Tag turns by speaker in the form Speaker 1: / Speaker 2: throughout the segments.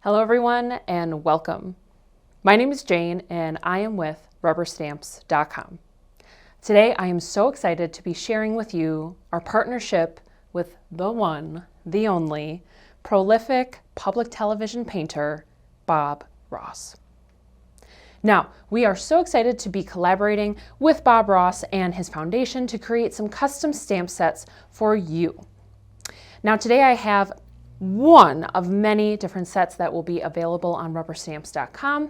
Speaker 1: Hello everyone and welcome. My name is Jane and I am with RubberStamps.com. Today I am so excited to be sharing with you our partnership with the one, the only, prolific public television painter, Bob Ross. Now, we are so excited to be collaborating with Bob Ross and his foundation to create some custom stamp sets for you. Now today I have one of many different sets that will be available on RubberStamps.com.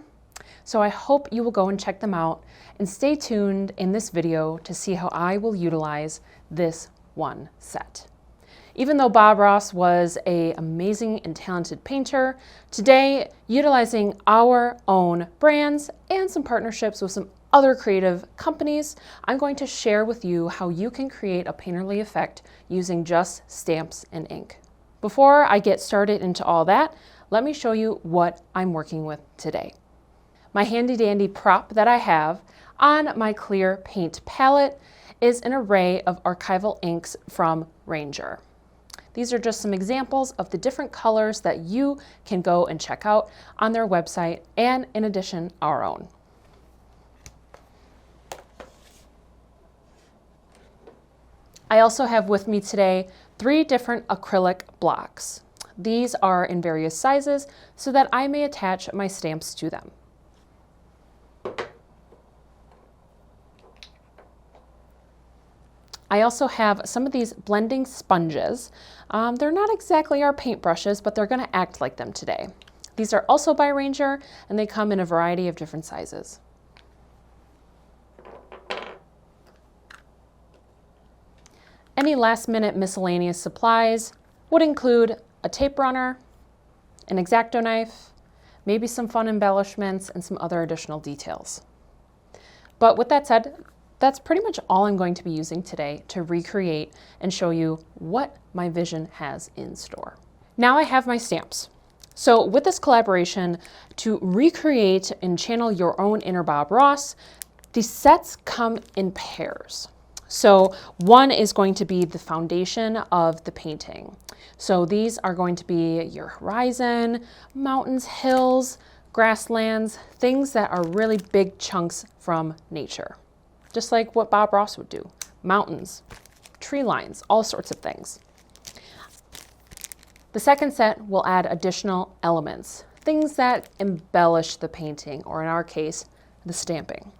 Speaker 1: So I hope you will go and check them out and stay tuned in this video to see how I will utilize this one set. Even though Bob Ross was an amazing and talented painter, today utilizing our own brands and some partnerships with some other creative companies, I'm going to share with you how you can create a painterly effect using just stamps and ink. Before I get started into all that, let me show you what I'm working with today. My handy dandy prop that I have on my clear paint palette is an array of archival inks from Ranger. These are just some examples of the different colors that you can go and check out on their website, and in addition, our own. I also have with me today 3 different acrylic blocks. These are in various sizes so that I may attach my stamps to them. I also have some of these blending sponges. They're not exactly our paintbrushes, but they're going to act like them today. These are also by Ranger, and they come in a variety of different sizes. Any last-minute miscellaneous supplies would include a tape runner, an X-Acto knife, maybe some fun embellishments, and some other additional details. But with that said, that's pretty much all I'm going to be using today to recreate and show you what my vision has in store. Now I have my stamps. So with this collaboration to recreate and channel your own inner Bob Ross, these sets come in pairs. So one is going to be the foundation of the painting. So these are going to be your horizon, mountains, hills, grasslands, things that are really big chunks from nature. Just like what Bob Ross would do. Mountains, tree lines, all sorts of things. The second set will add additional elements, things that embellish the painting, or in our case, the stamping.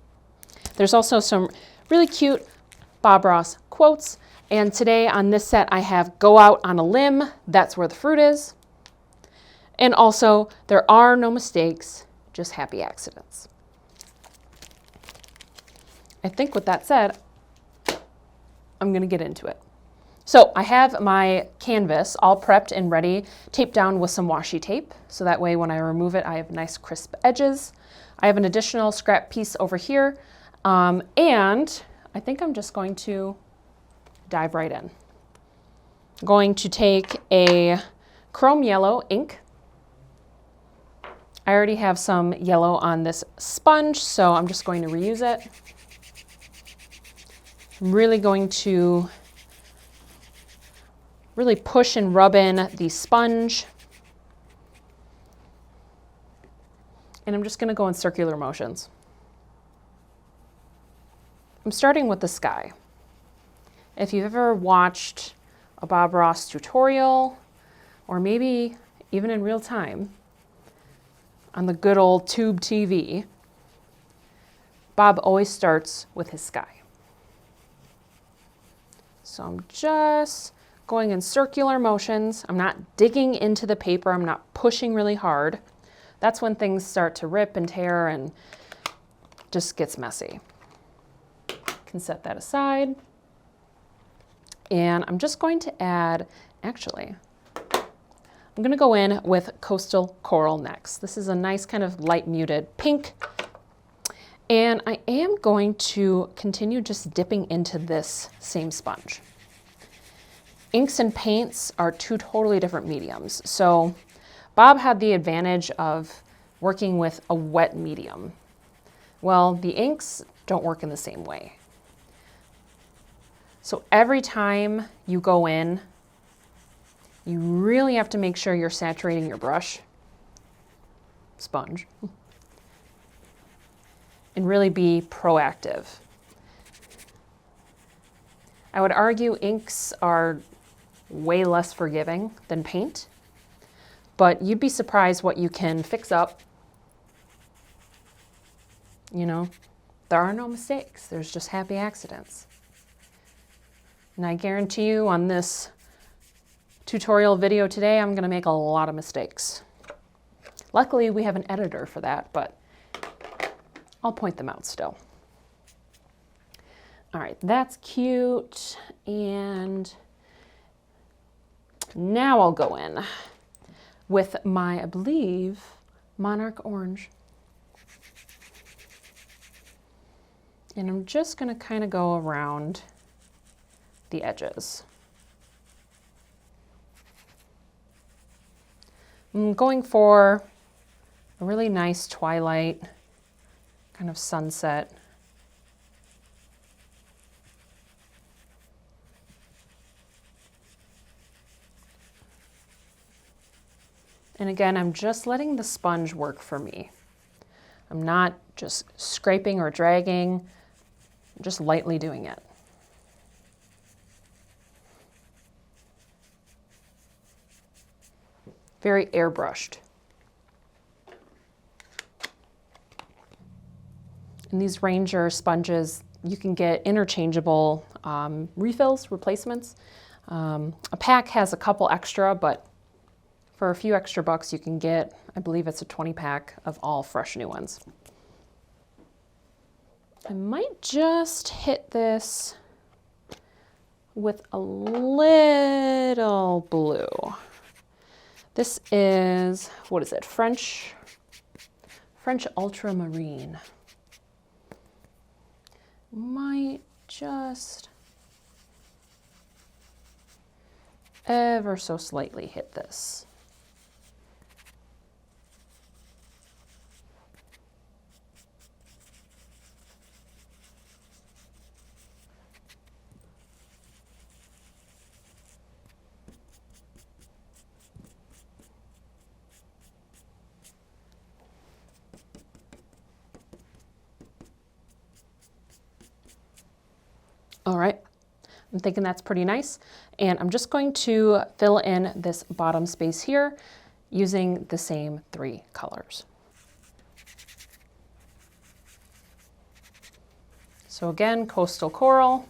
Speaker 1: There's also some really cute Bob Ross quotes, and today on this set I have "Go out on a limb, that's where the fruit is." And also, there are no mistakes, just happy accidents. I think with that said, I'm going to get into it. So I have my canvas all prepped and ready, taped down with some washi tape, so that way when I remove it I have nice crisp edges. I have an additional scrap piece over here, and I think I'm just going to dive right in. I'm going to take a chrome yellow ink. I already have some yellow on this sponge, so I'm just going to reuse it. I'm really going to really push and rub in the sponge. And I'm just going to go in circular motions. I'm starting with the sky. If you've ever watched a Bob Ross tutorial, or maybe even in real time on the good old tube TV, Bob always starts with his sky. So I'm just going in circular motions. I'm not digging into the paper. I'm not pushing really hard. That's when things start to rip and tear and just gets messy. Can set that aside. And I'm just going to add, actually, I'm going to go in with Coastal Coral next. This is a nice kind of light muted pink. And I am going to continue just dipping into this same sponge. Inks and paints are 2 totally different mediums. So Bob had the advantage of working with a wet medium. Well, the inks don't work in the same way. So every time you go in, you really have to make sure you're saturating your brush sponge and really be proactive. I would argue inks are way less forgiving than paint, but you'd be surprised what you can fix up. You know, there are no mistakes. There's just happy accidents. And I guarantee you on this tutorial video today, I'm going to make a lot of mistakes. Luckily, we have an editor for that, but I'll point them out still. All right, that's cute. And now I'll go in with my, I believe, Monarch Orange. And I'm just going to kind of go around the edges. I'm going for a really nice twilight, kind of sunset. And again, I'm just letting the sponge work for me. I'm not just scraping or dragging, I'm just lightly doing it. Very airbrushed. And these Ranger sponges, you can get interchangeable refills, replacements. A pack has a couple extra, but for a few extra bucks you can get, I believe it's a 20 pack of all fresh new ones. I might just hit this with a little blue. This is, what is it, French ultramarine. Might just ever so slightly hit this. All right, I'm thinking that's pretty nice. And I'm just going to fill in this bottom space here using the same 3 colors. So again, Coastal Coral.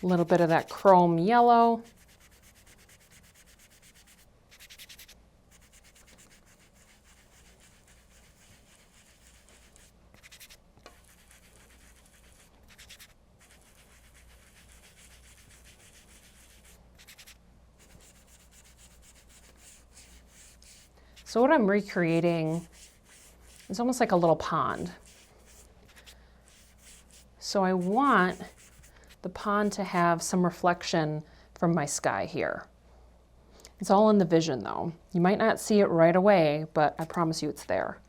Speaker 1: A little bit of that chrome yellow. So what I'm recreating is almost like a little pond. So I want the pond to have some reflection from my sky here. It's all in the vision though. You might not see it right away, but I promise you it's there.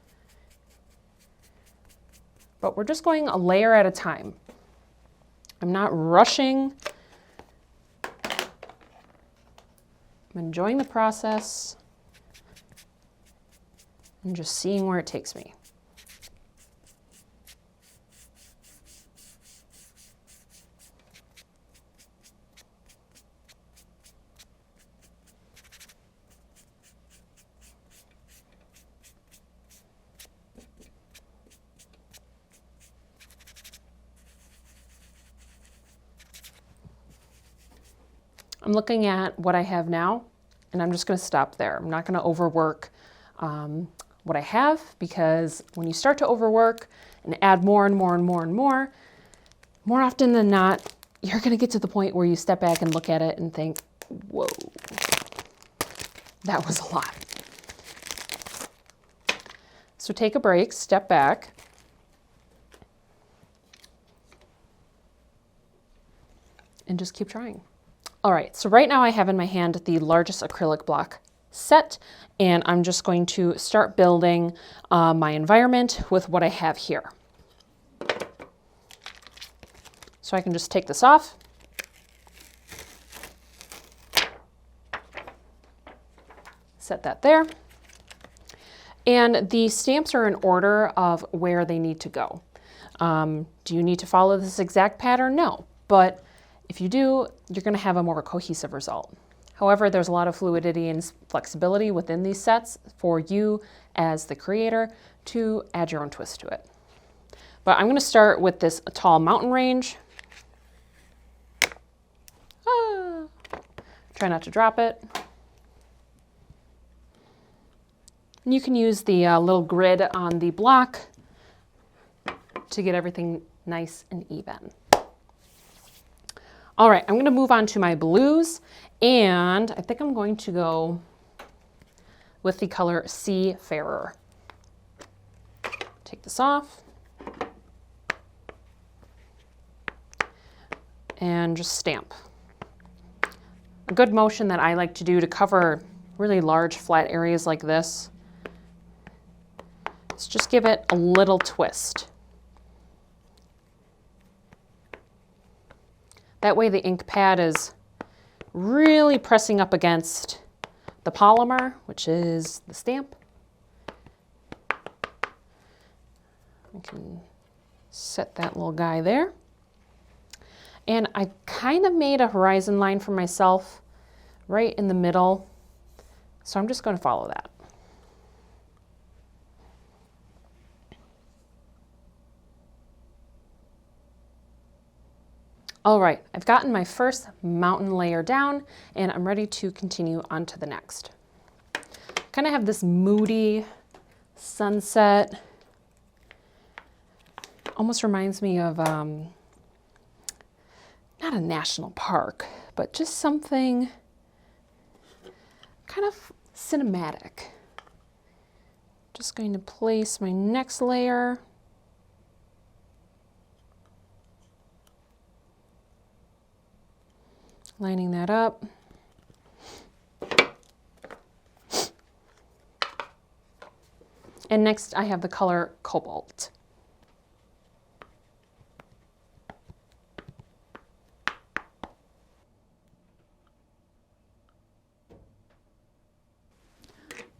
Speaker 1: But we're just going a layer at a time. I'm not rushing. I'm enjoying the process and just seeing where it takes me. I'm looking at what I have now, and I'm just going to stop there. I'm not going to overwork what I have, because when you start to overwork and add more and more and more and more often than not, you're going to get to the point where you step back and look at it and think, whoa, that was a lot. So take a break, step back. And just keep trying. All right, so right now I have in my hand the largest acrylic block set, and I'm just going to start building my environment with what I have here. So I can just take this off. Set that there. And the stamps are in order of where they need to go. Do you need to follow this exact pattern? No. But if you do, you're going to have a more cohesive result. However, there's a lot of fluidity and flexibility within these sets for you as the creator to add your own twist to it. But I'm going to start with this tall mountain range. Try not to drop it. And you can use the little grid on the block to get everything nice and even. All right, I'm going to move on to my blues, and I think I'm going to go with the color Seafarer. Take this off and just stamp. A good motion that I like to do to cover really large flat areas like this is just give it a little twist. That way the ink pad is really pressing up against the polymer, which is the stamp. I can set that little guy there. And I kind of made a horizon line for myself right in the middle. So I'm just going to follow that. All right, I've gotten my first mountain layer down and I'm ready to continue on to the next. Kind of have this moody sunset. Almost reminds me of, not a national park, but just something kind of cinematic. Just going to place my next layer. Lining that up. And next I have the color Cobalt.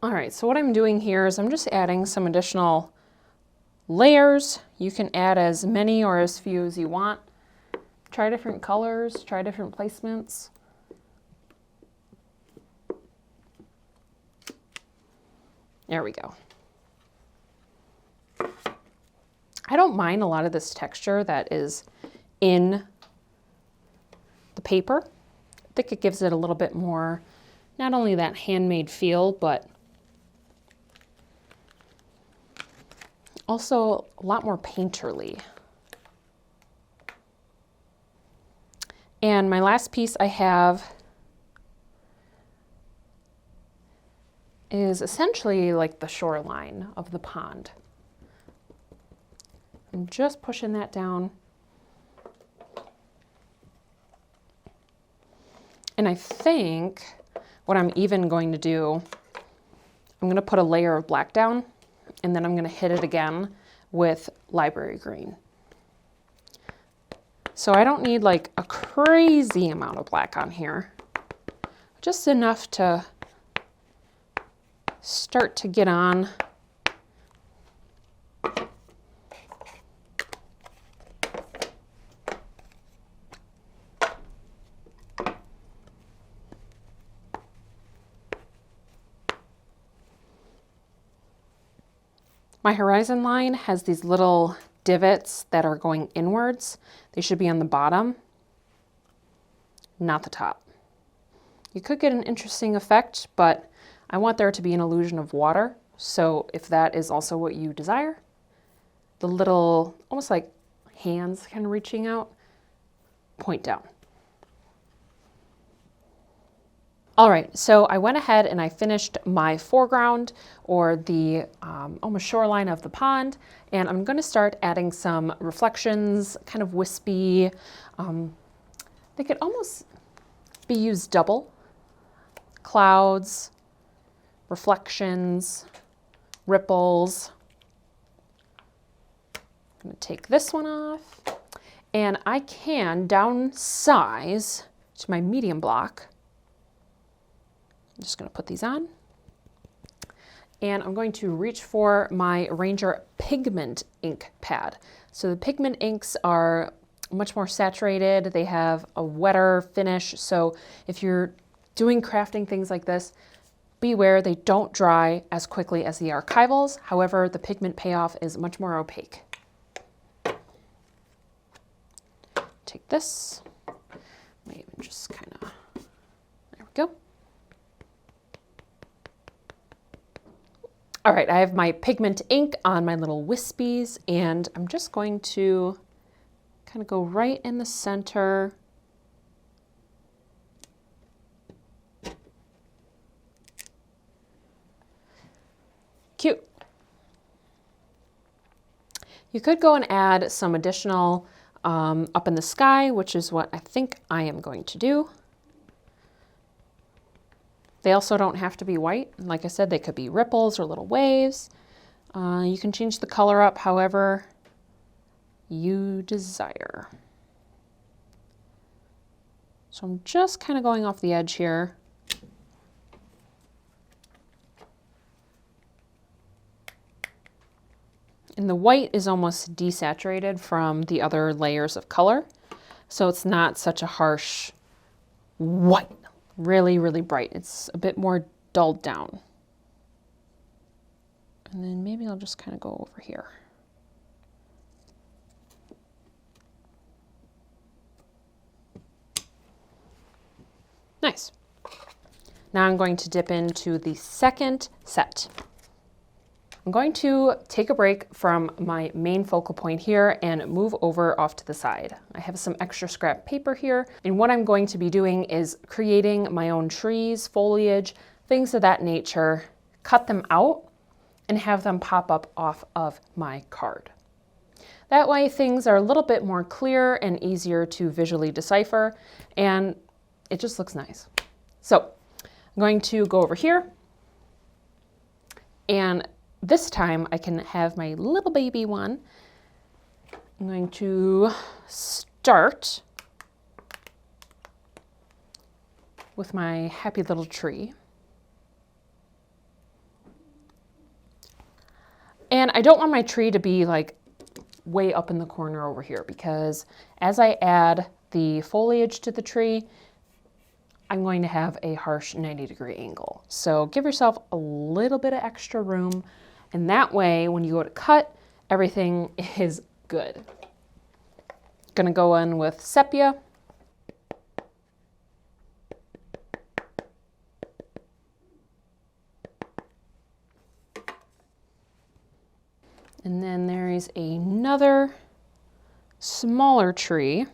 Speaker 1: All right, so what I'm doing here is I'm just adding some additional layers. You can add as many or as few as you want. Try different colors, try different placements. There we go. I don't mind a lot of this texture that is in the paper. I think it gives it a little bit more, not only that handmade feel, but also a lot more painterly. And my last piece I have is essentially like the shoreline of the pond. I'm just pushing that down. And I think what I'm even going to do, I'm going to put a layer of black down and then I'm going to hit it again with library green. So I don't need like a crazy amount of black on here, just enough to start to get on. My horizon line has these little divots that are going inwards. They should be on the bottom, not the top. You could get an interesting effect, but I want there to be an illusion of water. So if that is also what you desire, the little, almost like hands kind of reaching out, point down. All right, so I went ahead and I finished my foreground or the almost shoreline of the pond, and I'm going to start adding some reflections, kind of wispy. They could almost be used double. Clouds, reflections, ripples. I'm going to take this one off. And I can downsize to my medium block. I'm just going to put these on. And I'm going to reach for my Ranger Pigment ink pad. So the pigment inks are much more saturated. They have a wetter finish. So if you're doing crafting things like this, beware they don't dry as quickly as the archivals. However, the pigment payoff is much more opaque. Take this, maybe just kind of, there we go. All right, I have my pigment ink on my little wispies, and I'm just going to kind of go right in the center. Cute. You could go and add some additional up in the sky, which is what I think I am going to do. They also don't have to be white. Like I said, they could be ripples or little waves. You can change the color up however you desire. So I'm just kind of going off the edge here. And the white is almost desaturated from the other layers of color. So it's not such a harsh white. Really, really bright. It's a bit more dulled down. And then maybe I'll just kind of go over here. Nice. Now I'm going to dip into the second set. I'm going to take a break from my main focal point here and move over off to the side. I have some extra scrap paper here, and what I'm going to be doing is creating my own trees, foliage, things of that nature, cut them out, and have them pop up off of my card. That way things are a little bit more clear and easier to visually decipher, and it just looks nice. So I'm going to go over here, and this time I can have my little baby one. I'm going to start with my happy little tree. And I don't want my tree to be like way up in the corner over here, because as I add the foliage to the tree, I'm going to have a harsh 90-degree angle. So give yourself a little bit of extra room, and that way when you go to cut, everything is good. Gonna go in with sepia. And then there is another smaller tree.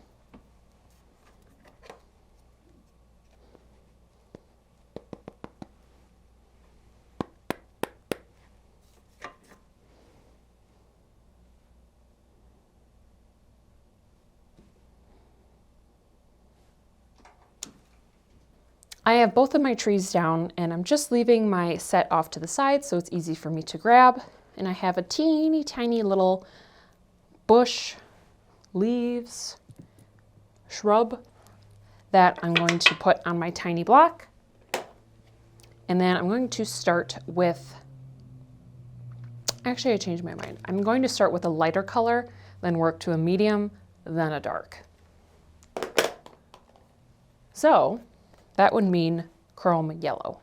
Speaker 1: I have both of my trees down, and I'm just leaving my set off to the side so it's easy for me to grab. And I have a teeny tiny little bush, leaves, shrub that I'm going to put on my tiny block. And then I'm going to start with, actually I changed my mind. I'm going to start with a lighter color, then work to a medium, then a dark. So that would mean chrome yellow.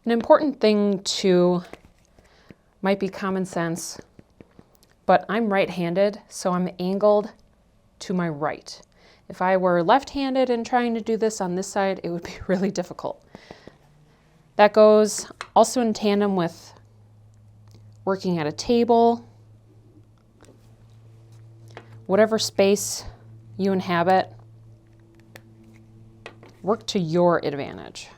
Speaker 1: An important thing too, might be common sense, but I'm right-handed, so I'm angled to my right. If I were left-handed and trying to do this on this side, it would be really difficult. That goes also in tandem with working at a table. Whatever space you inhabit, work to your advantage.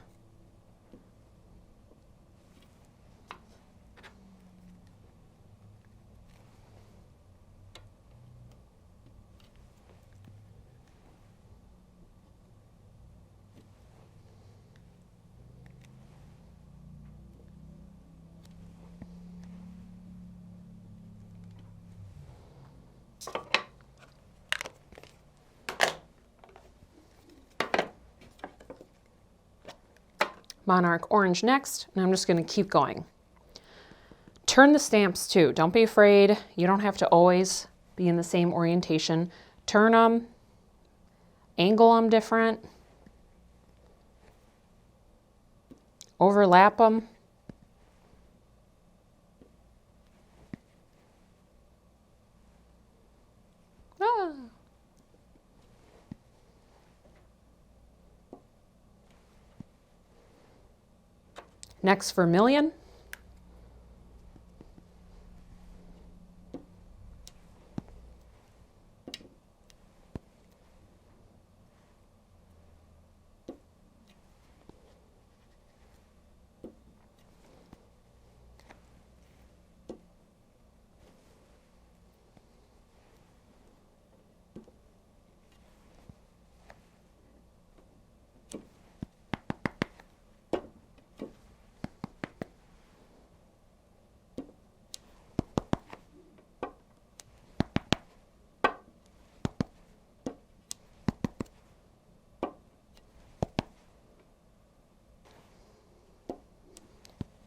Speaker 1: monarch orange next, and I'm just going to keep going. Turn the stamps too. Don't be afraid. You don't have to always be in the same orientation. Turn them, angle them different, overlap them. Ah. Next, vermilion.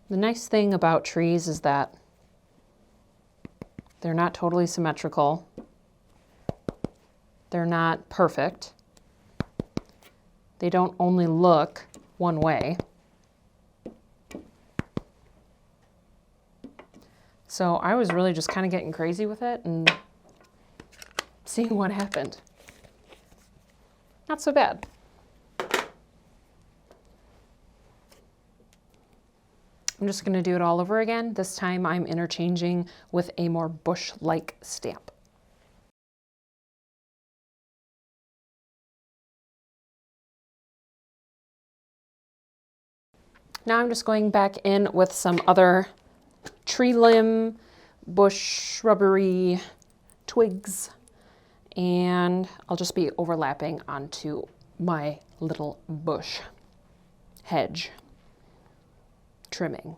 Speaker 1: The nice thing about trees is that they're not totally symmetrical. They're not perfect. They don't only look one way. So I was really just kind of getting crazy with it and seeing what happened. Not so bad. I'm just going to do it all over again. This time I'm interchanging with a more bush-like stamp. Now I'm just going back in with some other tree limb, bush, rubbery twigs, and I'll just be overlapping onto my little bush hedge trimming.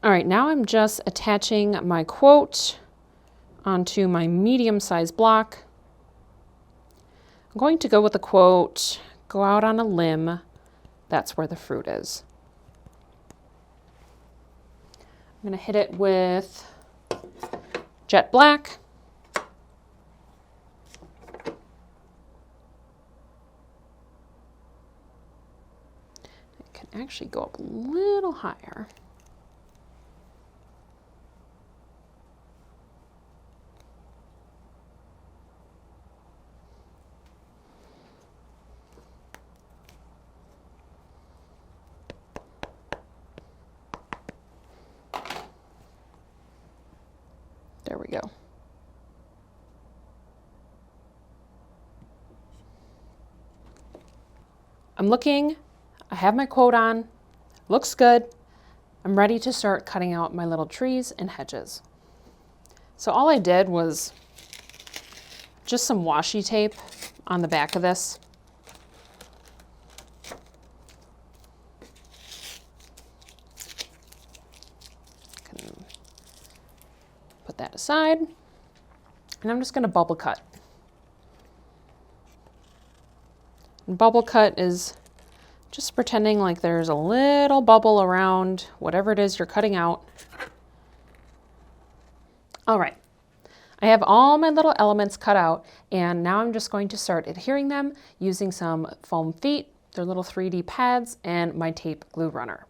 Speaker 1: All right, now I'm just attaching my quote onto my medium-sized block. I'm going to go with the quote, "Go out on a limb, that's where the fruit is." I'm going to hit it with jet black. It can actually go up a little higher. There we go. I'm looking, I have my quote on, looks good. I'm ready to start cutting out my little trees and hedges. So all I did was just some washi tape on the back of this. Can put that aside. And I'm just going to bubble cut. And bubble cut is just pretending like there's a little bubble around whatever it is you're cutting out. All right, I have all my little elements cut out, and now I'm just going to start adhering them using some foam feet, their little 3D pads, and my tape glue runner.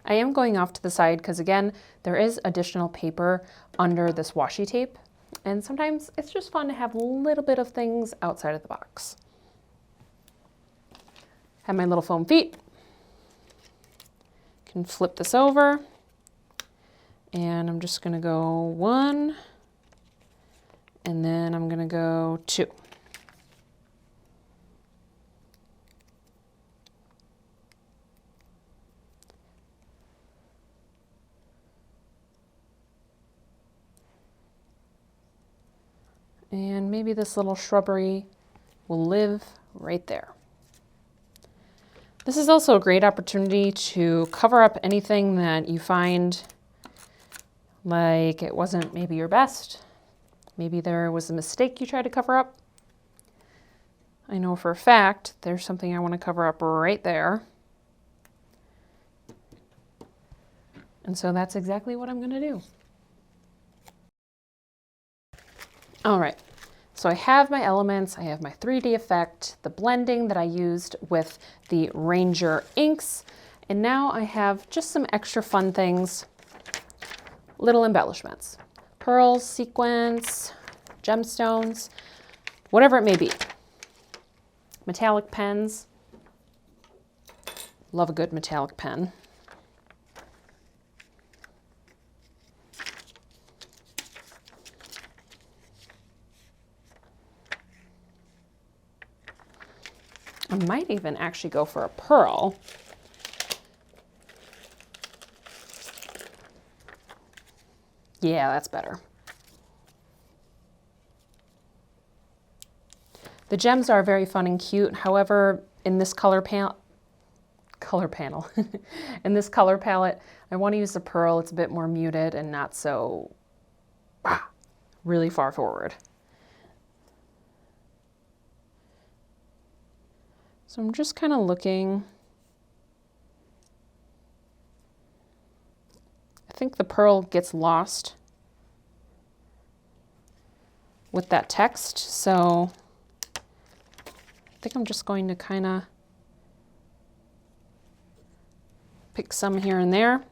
Speaker 1: I am going off to the side because, again, there is additional paper under this washi tape, and sometimes it's just fun to have a little bit of things outside of the box. Have my little foam feet. Can flip this over, and I'm just going to go 1, and then I'm going to go 2. And maybe this little shrubbery will live right there. This is also a great opportunity to cover up anything that you find like it wasn't maybe your best. Maybe there was a mistake you tried to cover up. I know for a fact there's something I want to cover up right there. And so that's exactly what I'm going to do. All right, so I have my elements, I have my 3D effect, the blending that I used with the Ranger inks, and now I have just some extra fun things, little embellishments, pearls, sequins, gemstones, whatever it may be. Metallic pens, love a good metallic pen. I might even actually go for a pearl. Yeah, that's better. The gems are very fun and cute. However, in this color palette, in this color palette, I want to use the pearl. It's a bit more muted and not so really far forward. So I'm just kind of looking. I think the pearl gets lost with that text, so I think I'm just going to kind of pick some here and there.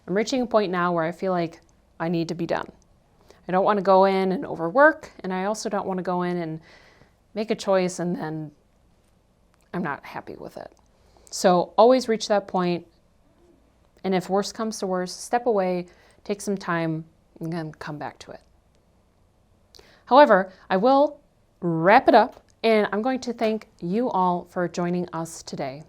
Speaker 1: I'm reaching a point now where I feel like I need to be done. I don't want to go in and overwork, and I also don't want to go in and make a choice and then I'm not happy with it. So always reach that point, and if worse comes to worse, step away, take some time, and then come back to it. However, I will wrap it up, and I'm going to thank you all for joining us today.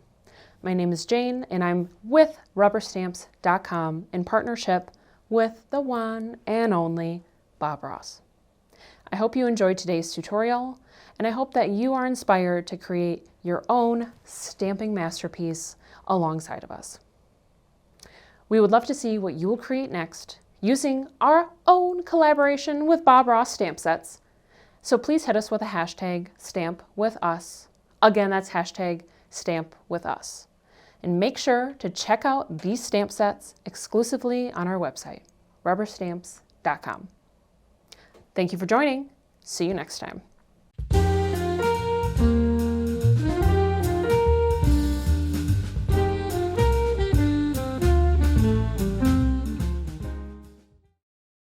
Speaker 1: My name is Jane, and I'm with RubberStamps.com in partnership with the one and only Bob Ross. I hope you enjoyed today's tutorial, and I hope that you are inspired to create your own stamping masterpiece alongside of us. We would love to see what you will create next using our own collaboration with Bob Ross stamp sets. So please hit us with a hashtag #StampWithUs. Again, that's hashtag #StampWithUs. And make sure to check out these stamp sets exclusively on our website, RubberStamps.com. Thank you for joining. See you next time.